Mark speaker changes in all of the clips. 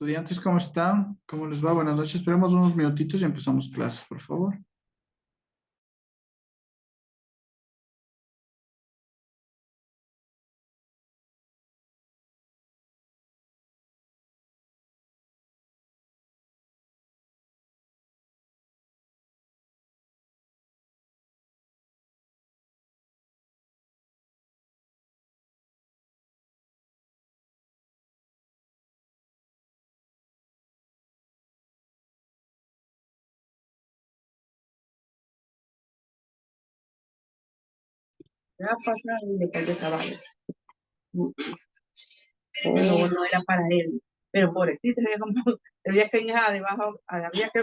Speaker 1: Estudiantes, ¿cómo están? ¿Cómo les va? Buenas noches. Esperemos unos minutitos y empezamos clases, por favor.
Speaker 2: Ya pasa y le cayó esa vaina. No, no era para él. Pero pobrecito, había como, había que ir debajo, había que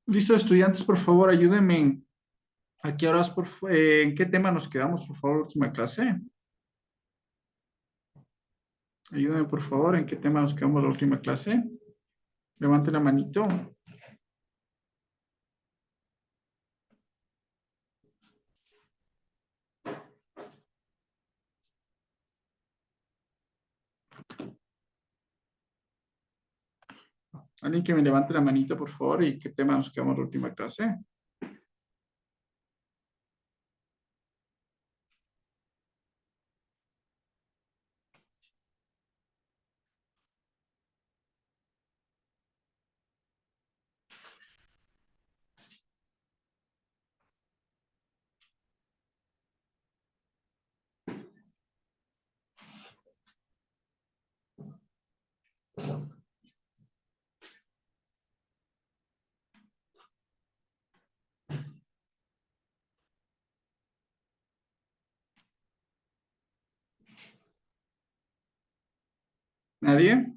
Speaker 1: Listo, estudiantes, por favor, ayúdenme. ¿A qué horas, en qué tema nos quedamos, por favor, última clase? Ayúdenme, por favor, ¿en qué tema nos quedamos la última clase? Levante la manito. Alguien que me levante la manito, por favor, y qué tema nos quedamos en la última clase. ¿Nadie?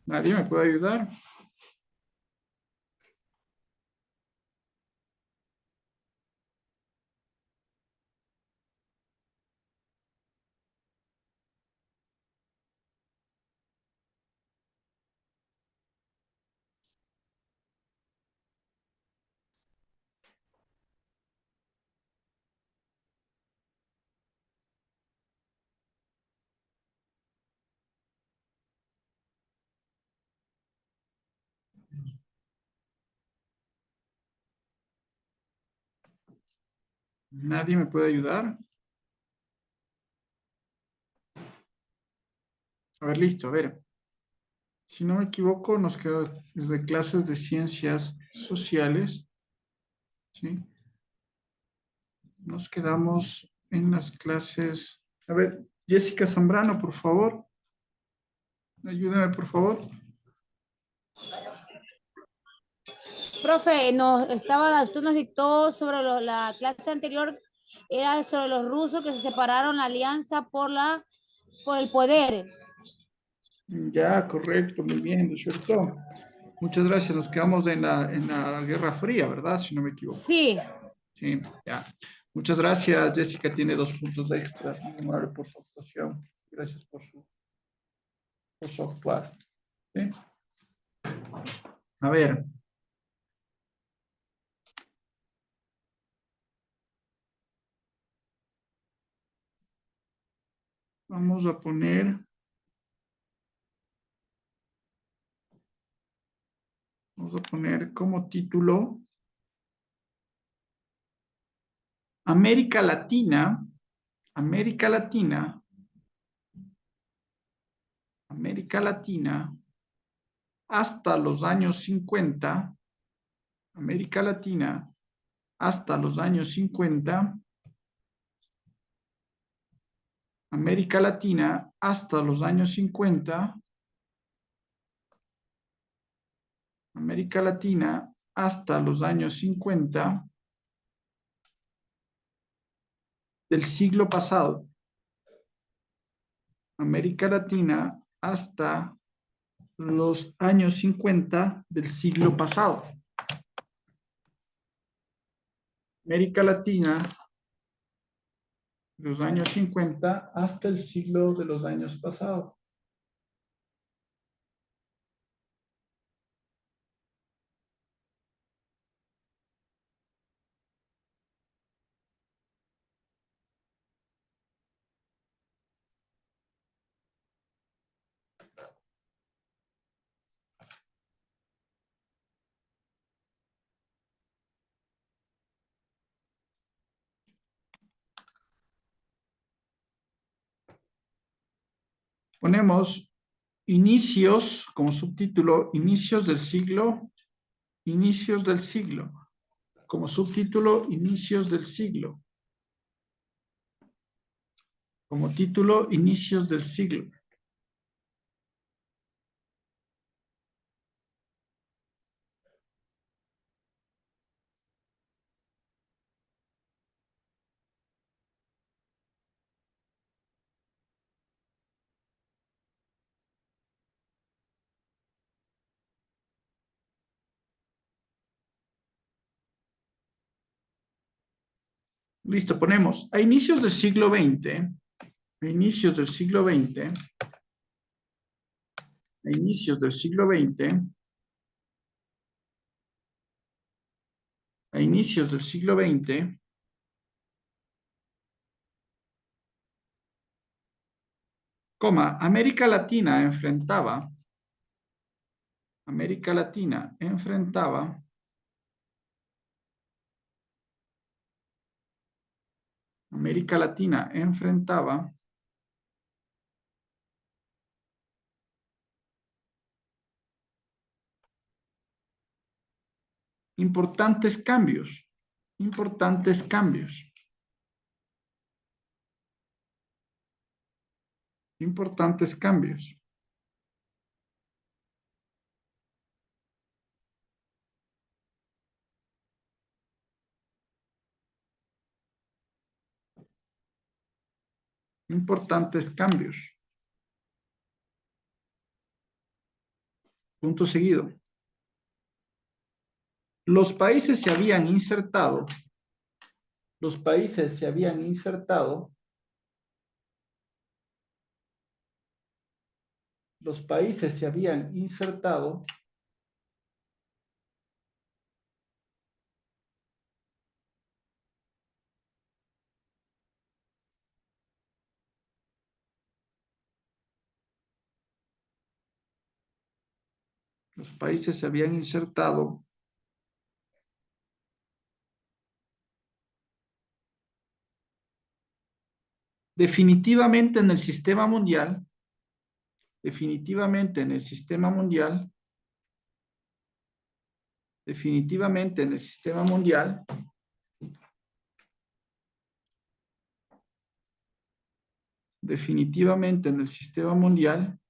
Speaker 1: ¿Nadie me puede ayudar? ¿Nadie me puede ayudar? A ver, listo, a ver. Si no me equivoco, nos quedó de clases de ciencias sociales, ¿sí? Nos quedamos en las clases. A ver, Jessica Zambrano, por favor. Ayúdame, por favor.
Speaker 3: Profe, usted nos dictó sobre la clase anterior, era sobre los rusos que se separaron la alianza por el poder.
Speaker 1: Ya, correcto, muy bien, ¿no es cierto? Muchas gracias. Nos quedamos en la Guerra Fría, ¿verdad? Si no me equivoco.
Speaker 3: Sí,
Speaker 1: Sí, ya. Muchas gracias. Jessica tiene 2 puntos extra. Muy amable por su actuación. Gracias por su actuar. ¿Sí? A ver. Vamos a poner como título América Latina, América Latina, América Latina hasta los años 50, América Latina hasta los años 50, América Latina hasta los años 50, América Latina hasta los años 50 del siglo pasado. América Latina hasta los años 50 del siglo pasado. América Latina, los años 50 hasta el siglo de los años pasados. Ponemos inicios como subtítulo, inicios del siglo, como subtítulo, inicios del siglo, como título, inicios del siglo. Listo, ponemos a inicios del siglo XX, a inicios del siglo XX, a inicios del siglo XX, a inicios del siglo XX, coma, América Latina enfrentaba América Latina enfrentaba América Latina enfrentaba importantes cambios, importantes cambios, importantes cambios. Importantes cambios. Punto seguido. Los países se habían insertado, los países se habían insertado, los países se habían insertado los países se habían insertado definitivamente en el sistema mundial, definitivamente en el sistema mundial, definitivamente en el sistema mundial, definitivamente en el sistema mundial,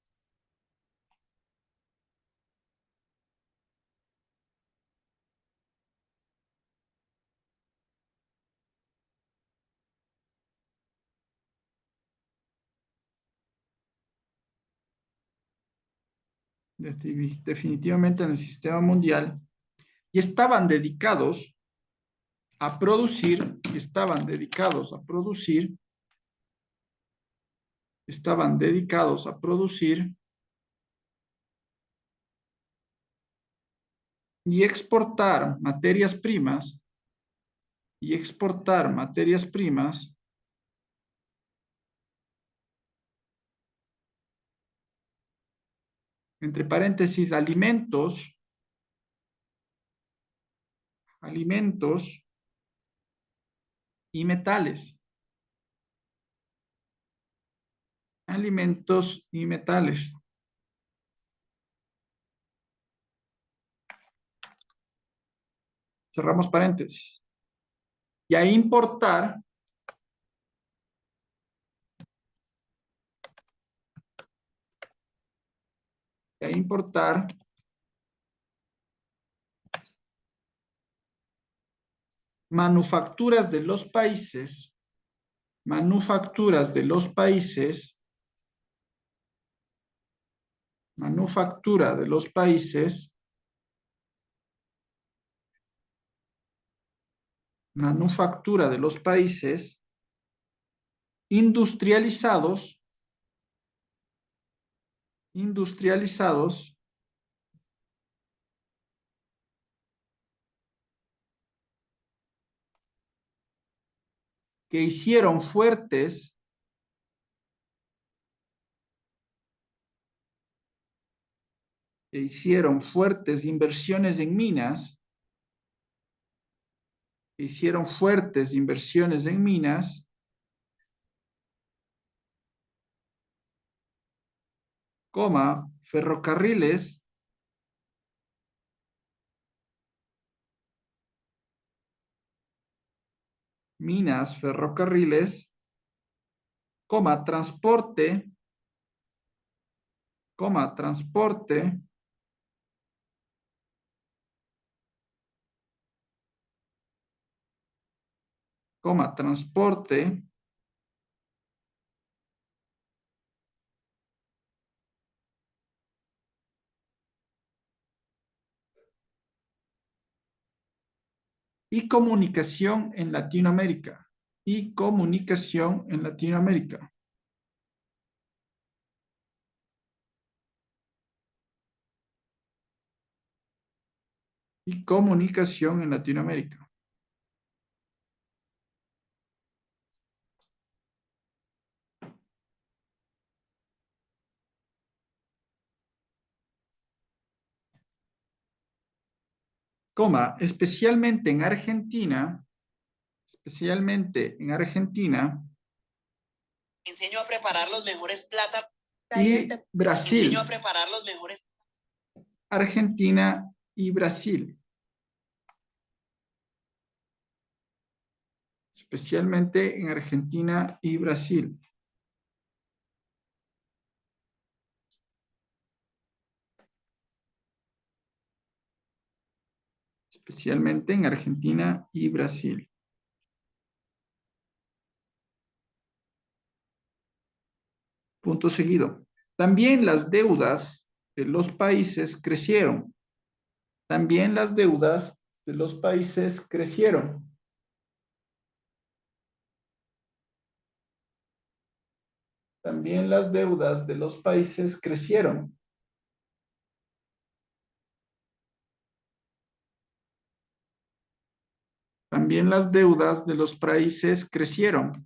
Speaker 1: definitivamente en el sistema mundial, y estaban dedicados a producir, estaban dedicados a producir, estaban dedicados a producir y exportar materias primas, y exportar materias primas entre paréntesis, alimentos, alimentos y metales. Alimentos y metales. Cerramos paréntesis. Y a importar manufacturas de los países, manufacturas de los países, manufactura de los países, manufactura de los países industrializados, industrializados que hicieron fuertes inversiones en minas, hicieron fuertes inversiones en minas, coma, ferrocarriles, minas, ferrocarriles, coma, transporte, coma, transporte, coma, transporte, y comunicación en Latinoamérica, y comunicación en Latinoamérica. Y comunicación en Latinoamérica. coma, especialmente en Argentina,
Speaker 4: Enseño a preparar los mejores plátanos.
Speaker 1: y Brasil.
Speaker 4: Enseño a preparar los mejores.
Speaker 1: Argentina y Brasil. Especialmente en Argentina y Brasil. Especialmente en Argentina y Brasil. Punto seguido. También las deudas de los países crecieron. También las deudas de los países crecieron. También las deudas de los países crecieron. También las deudas de los países crecieron.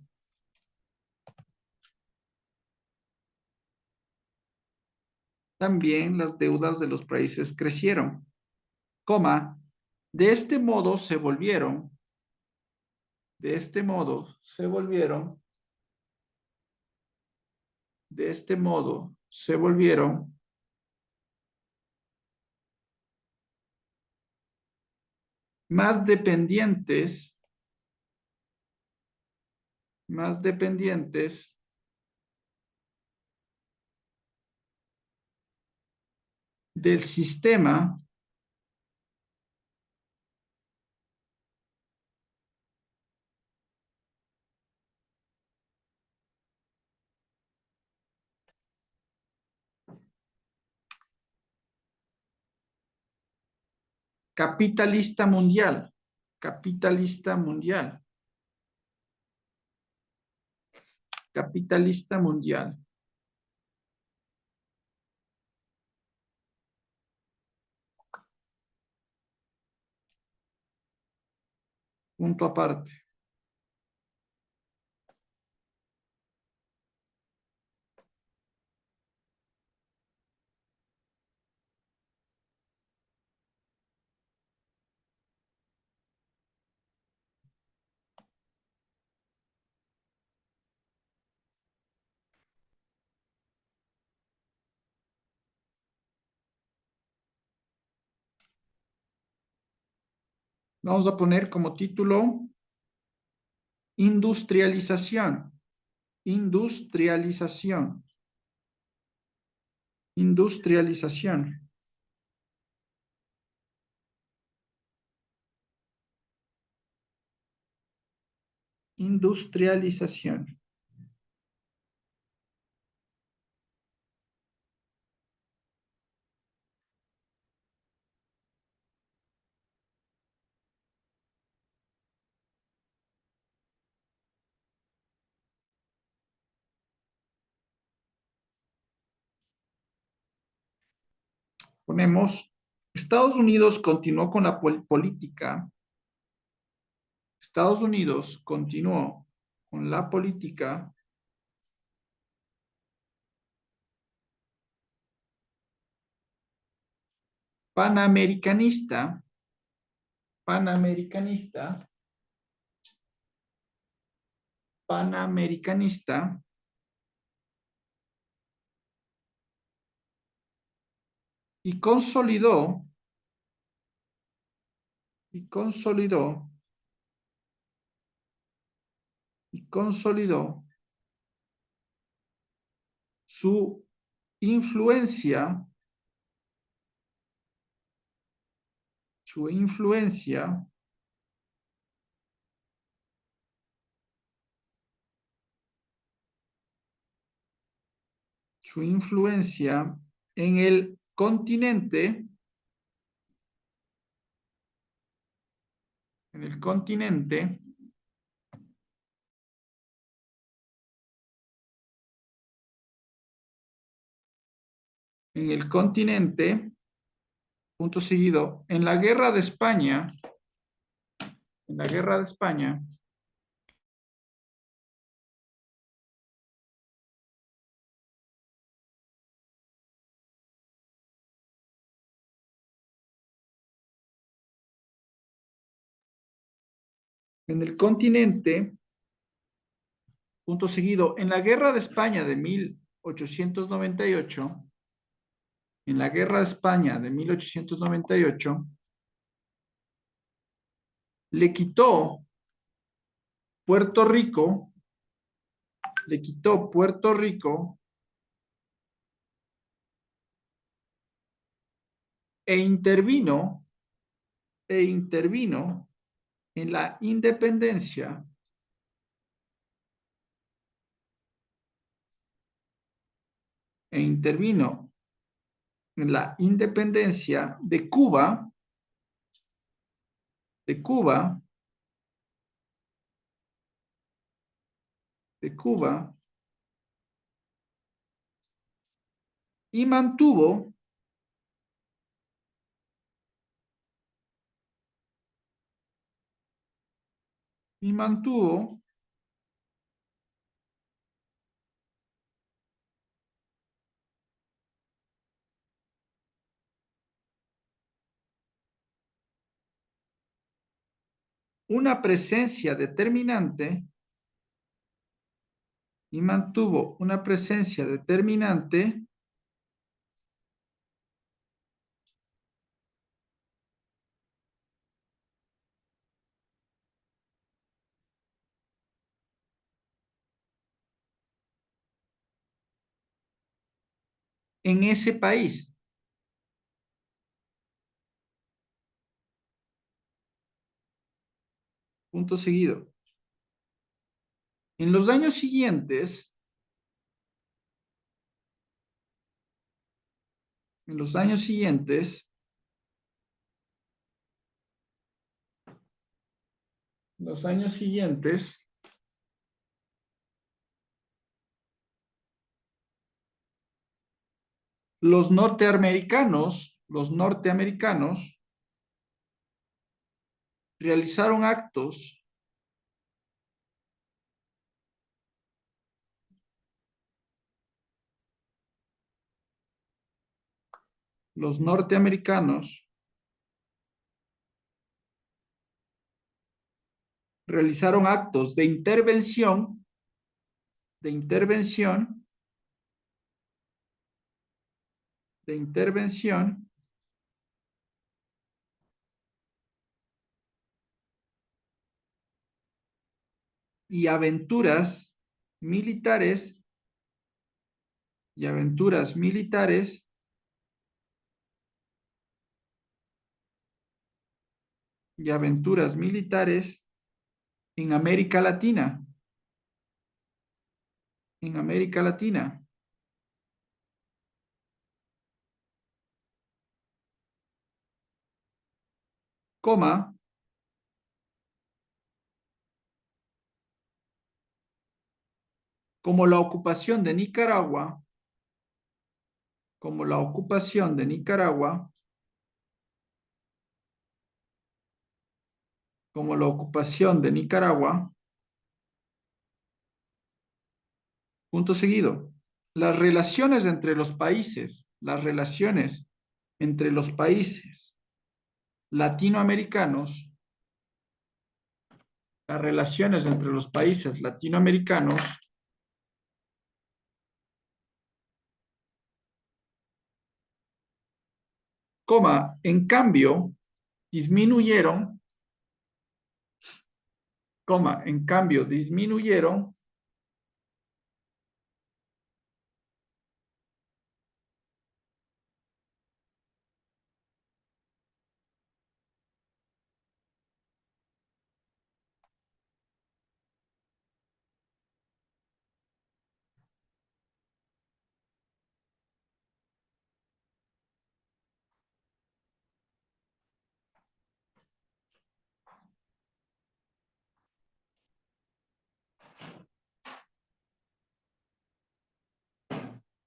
Speaker 1: También las deudas de los países crecieron. Coma, de este modo se volvieron. De este modo se volvieron. De este modo se volvieron más dependientes del sistema capitalista mundial. Capitalista mundial. Capitalista mundial. Punto aparte. Vamos a poner como título industrialización. Industrialización. Industrialización. Industrialización. Ponemos, Estados Unidos continuó con la política. Estados Unidos continuó con la política panamericanista, panamericanista, panamericanista, y consolidó su influencia en el continente, en el continente, punto seguido, en la guerra de España, En el continente, punto seguido, en la Guerra de España de 1898, en la Guerra de España de 1898, le quitó Puerto Rico, e intervino en la independencia de Cuba, de Cuba, y mantuvo una presencia determinante en ese país. Punto seguido. En los años siguientes, los norteamericanos realizaron actos de intervención y aventuras militares en América Latina, coma, como la ocupación de Nicaragua, punto seguido. Las relaciones entre los países latinoamericanos, coma, en cambio, disminuyeron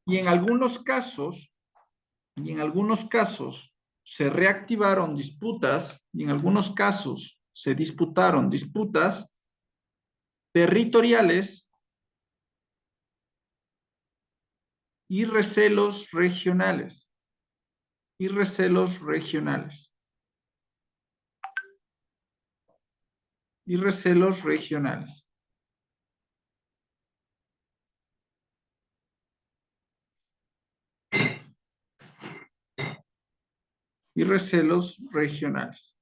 Speaker 1: y en algunos casos se reactivaron disputas se disputaron disputas territoriales y recelos regionales. y recelos regionales. Y recelos regionales.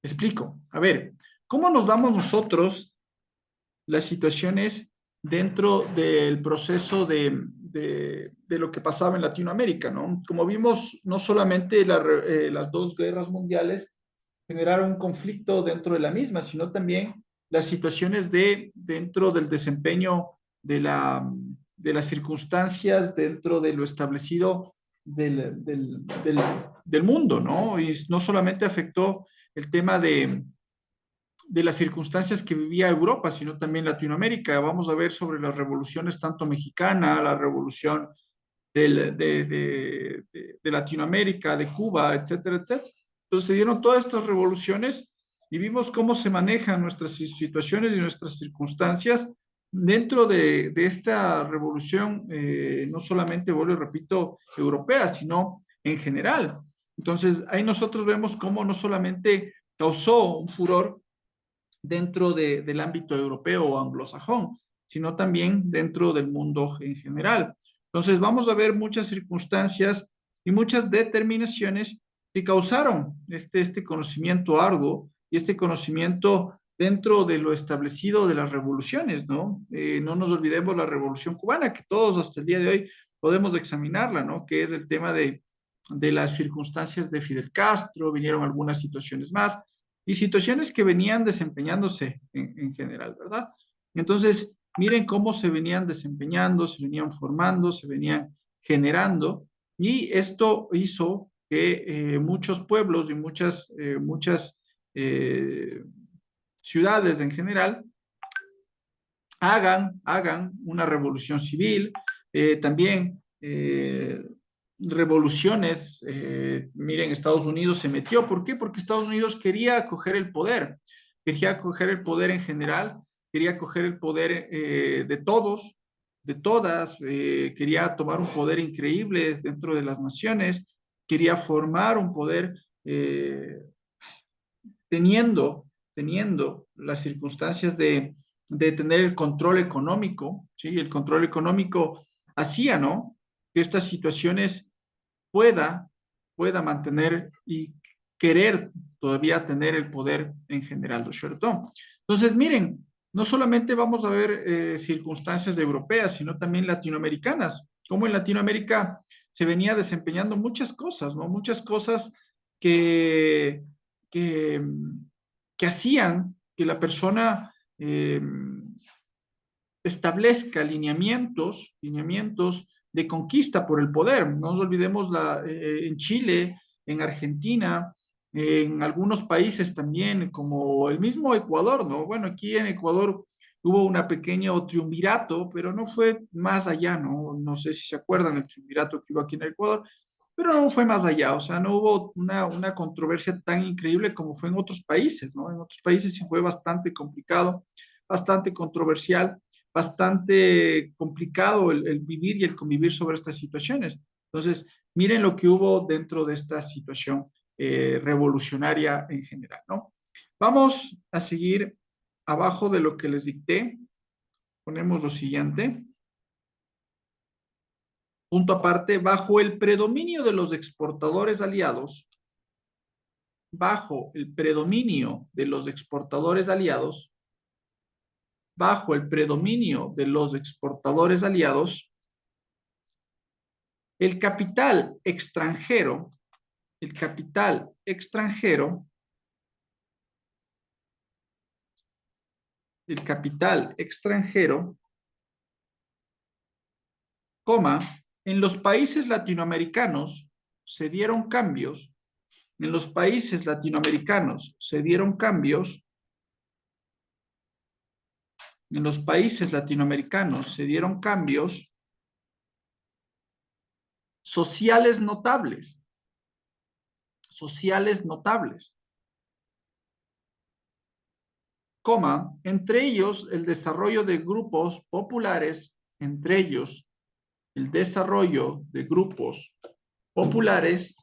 Speaker 1: Explico. A ver, ¿cómo nos damos nosotros las situaciones dentro del proceso de lo que pasaba en Latinoamérica, ¿no? Como vimos, no solamente las dos guerras mundiales generaron un conflicto dentro de la misma, sino también las situaciones dentro del desempeño de las circunstancias dentro de lo establecido del mundo, ¿no? Y no solamente afectó el tema de las circunstancias que vivía Europa, sino también Latinoamérica. Vamos a ver sobre las revoluciones tanto mexicana, la revolución de Latinoamérica, de Cuba, etcétera, etcétera. Entonces se dieron todas estas revoluciones y vimos cómo se manejan nuestras situaciones y nuestras circunstancias dentro de esta revolución, no solamente, vuelvo y repito, europea, sino en general. Entonces ahí nosotros vemos cómo no solamente causó un furor dentro del ámbito europeo o anglosajón, sino también dentro del mundo en general. Entonces vamos a ver muchas circunstancias y muchas determinaciones que causaron este conocimiento arduo y este conocimiento dentro de lo establecido de las revoluciones, ¿no? No nos olvidemos la revolución cubana, que todos hasta el día de hoy podemos examinarla, ¿no? Que es el tema de las circunstancias de Fidel Castro, vinieron algunas situaciones más, y situaciones que venían desempeñándose en general, ¿verdad? Entonces, miren cómo se venían desempeñando, se venían formando, se venían generando, y esto hizo que muchos pueblos y muchas ciudades en general hagan una revolución civil, también revoluciones. Miren, Estados Unidos se metió. ¿Por qué? Porque Estados Unidos quería coger el poder, quería coger el poder en general, quería coger el poder de todos, de todas, quería tomar un poder increíble dentro de las naciones, quería formar un poder teniendo las circunstancias de tener el control económico, ¿sí? El control económico hacía, ¿no? Que estas situaciones pueda mantener y querer todavía tener el poder en general, ¿no es cierto? Entonces, miren, no solamente vamos a ver circunstancias europeas, sino también latinoamericanas, como en Latinoamérica se venía desempeñando muchas cosas, ¿no? Muchas cosas que, que, que hacían que la persona establezca lineamientos de conquista por el poder. No nos olvidemos en Chile, en Argentina, en algunos países también, como el mismo Ecuador, ¿no? Bueno, aquí en Ecuador hubo una pequeño triunvirato, pero no fue más allá, ¿no? No sé si se acuerdan el triunvirato que hubo aquí en Ecuador, pero no fue más allá, o sea, no hubo una controversia tan increíble como fue en otros países, ¿no? En otros países sí fue bastante complicado, bastante controversial, bastante complicado el vivir y el convivir sobre estas situaciones. Entonces, miren lo que hubo dentro de esta situación revolucionaria en general, ¿no? Vamos a seguir abajo de lo que les dicté. Ponemos lo siguiente. Punto aparte, bajo el predominio de los exportadores aliados, bajo el predominio de los exportadores aliados, bajo el predominio de los exportadores aliados, el capital extranjero, el capital extranjero, el capital extranjero, coma, en los países latinoamericanos se dieron cambios, en los países latinoamericanos se dieron cambios, en los países latinoamericanos se dieron cambios sociales notables. Sociales notables. Coma, entre ellos el desarrollo de grupos populares, entre ellos el desarrollo de grupos populares,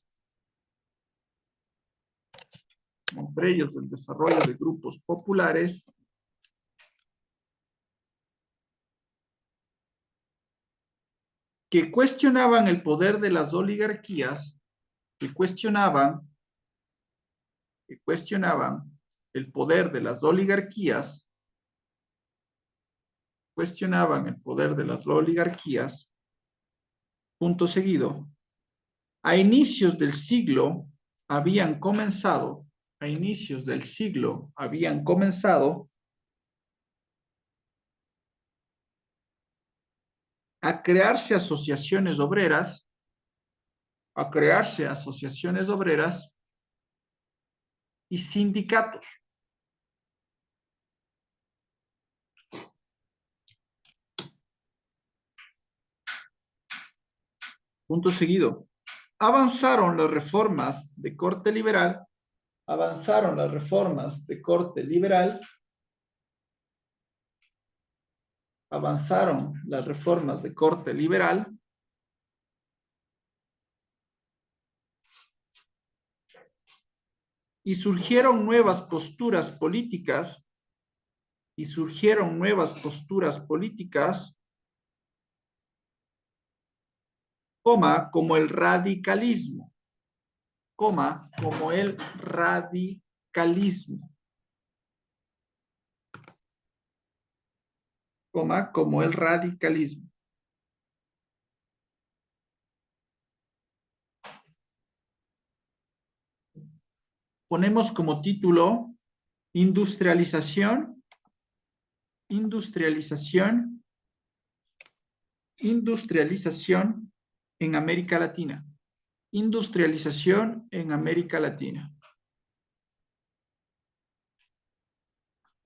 Speaker 1: entre ellos el desarrollo de grupos populares, que cuestionaban el poder de las oligarquías, que cuestionaban el poder de las oligarquías, punto seguido, a inicios del siglo habían comenzado a crearse asociaciones obreras, y sindicatos. Punto seguido. Avanzaron las reformas de corte liberal, y surgieron nuevas posturas políticas, como el radicalismo, Ponemos como título industrialización en América Latina. Industrialización en América Latina.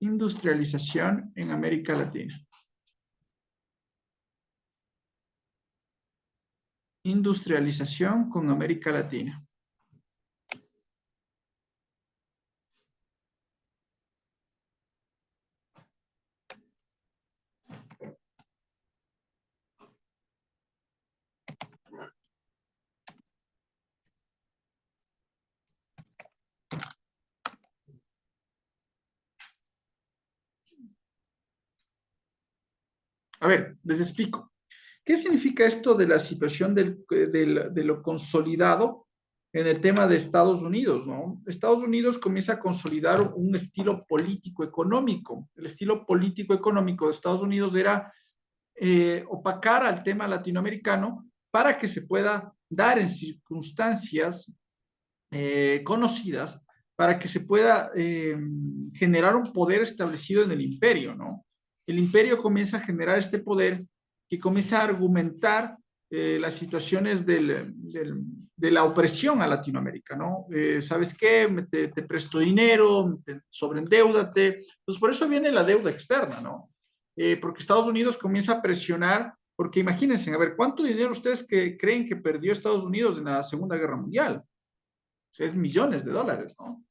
Speaker 1: Industrialización en América Latina. Industrialización con América Latina. A ver, les explico. ¿Qué significa esto de la situación de lo consolidado en el tema de Estados Unidos, ¿no? Estados Unidos comienza a consolidar un estilo político-económico. El estilo político-económico de Estados Unidos era opacar al tema latinoamericano para que se pueda dar en circunstancias conocidas, para que se pueda generar un poder establecido en el imperio, ¿no? El imperio comienza a generar este poder que comienza a argumentar las situaciones de la opresión a Latinoamérica, ¿no? ¿Sabes qué? Te presto dinero, sobreendeúdate. Pues por eso viene la deuda externa, ¿no? Porque Estados Unidos comienza a presionar, porque imagínense, a ver, ¿cuánto dinero ustedes creen que perdió Estados Unidos en la Segunda Guerra Mundial? Es millones de dólares, ¿no?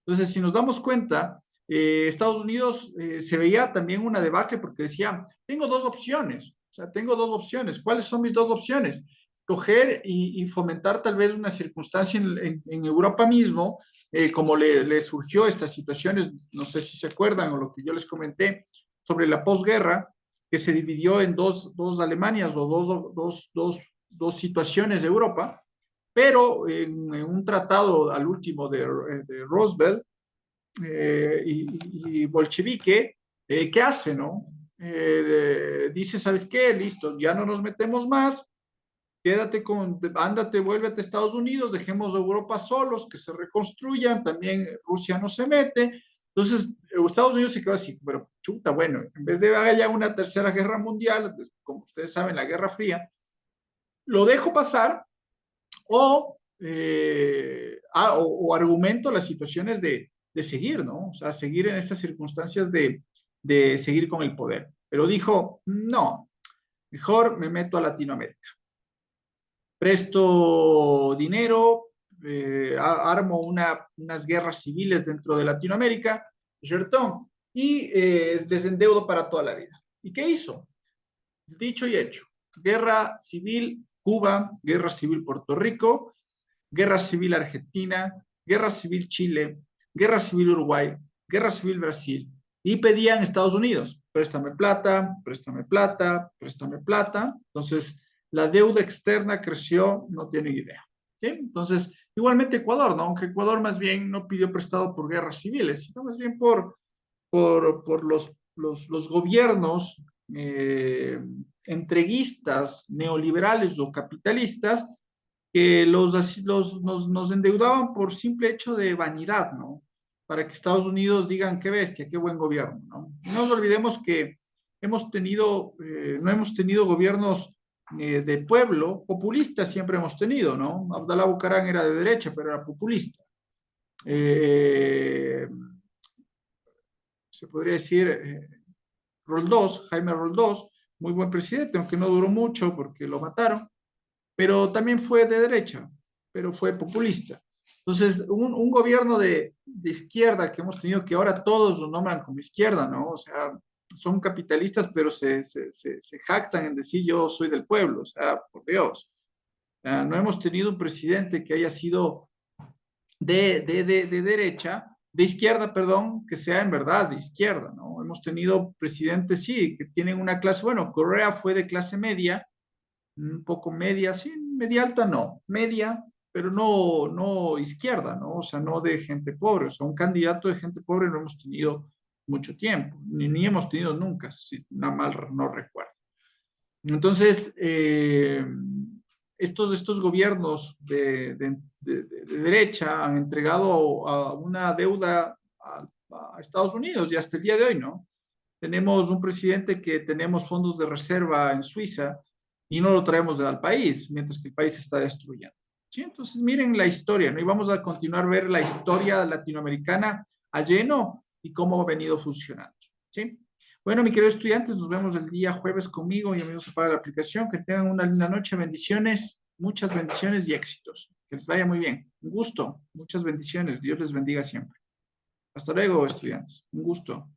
Speaker 1: Entonces, si nos damos cuenta, Estados Unidos se veía también una debacle porque decía, tengo dos opciones, ¿Cuáles son mis dos opciones? Coger y fomentar tal vez una circunstancia en Europa mismo, como le surgió estas situaciones, no sé si se acuerdan o lo que yo les comenté sobre la posguerra, que se dividió en dos Alemanias o dos situaciones de Europa, pero en un tratado al último de Roosevelt y bolchevique, ¿qué hace, no? Dice, ¿sabes qué? Listo, ya no nos metemos más, ándate, vuélvete a Estados Unidos, dejemos a Europa solos, que se reconstruyan, también Rusia no se mete. Entonces, Estados Unidos se quedó así, pero chuta, bueno, en vez de haber ya una tercera guerra mundial, como ustedes saben, la Guerra Fría, lo dejo pasar o argumento las situaciones de seguir, ¿no? O sea, seguir en estas circunstancias de seguir con el poder. Pero dijo, no, mejor me meto a Latinoamérica. presto dinero, armo unas guerras civiles dentro de Latinoamérica, ¿cierto? Y les endeudo para toda la vida. ¿Y qué hizo? Dicho y hecho. Guerra civil Cuba, guerra civil Puerto Rico, guerra civil Argentina, guerra civil Chile, guerra civil Uruguay, guerra civil Brasil. Y pedían Estados Unidos, préstame plata, préstame plata, préstame plata. Entonces, la deuda externa creció, no tienen idea. ¿Sí? Entonces, igualmente Ecuador, ¿no? Aunque Ecuador más bien no pidió prestado por guerras civiles, sino más bien por los gobiernos entreguistas, neoliberales o capitalistas que nos endeudaban por simple hecho de vanidad, ¿no? Para que Estados Unidos digan qué bestia, qué buen gobierno, ¿no? No nos olvidemos que no hemos tenido gobiernos de pueblo, populistas siempre hemos tenido, ¿no? Abdalá Bucaram era de derecha, pero era populista. Se podría decir Roldós, Jaime Roldós, muy buen presidente, aunque no duró mucho porque lo mataron, pero también fue de derecha, pero fue populista. Entonces, un gobierno de izquierda que hemos tenido, que ahora todos lo nombran como izquierda, ¿no? O sea, son capitalistas, pero se jactan en decir yo soy del pueblo, o sea, por Dios. No hemos tenido un presidente que haya sido de derecha, de izquierda, perdón, que sea en verdad de izquierda, ¿no? Hemos tenido presidentes, sí, que tienen una clase, bueno, Correa fue de clase media, un poco media, sí, media alta no, media, pero no izquierda, ¿no? O sea, no de gente pobre, o sea, un candidato de gente pobre no hemos tenido mucho tiempo, ni hemos tenido nunca, si nada mal no recuerdo. Entonces, estos gobiernos de derecha han entregado a una deuda a Estados Unidos y hasta el día de hoy, ¿no? Tenemos un presidente que tenemos fondos de reserva en Suiza y no lo traemos al país, mientras que el país se está destruyendo. ¿Sí? Entonces, miren la historia, ¿no? Y vamos a continuar a ver la historia latinoamericana a lleno y cómo ha venido funcionando. ¿Sí? Bueno, mi queridos estudiantes, nos vemos el día jueves conmigo y amigos para la aplicación. Que tengan una linda noche, bendiciones, muchas bendiciones y éxitos. Que les vaya muy bien. Un gusto, muchas bendiciones. Dios les bendiga siempre. Hasta luego, estudiantes. Un gusto.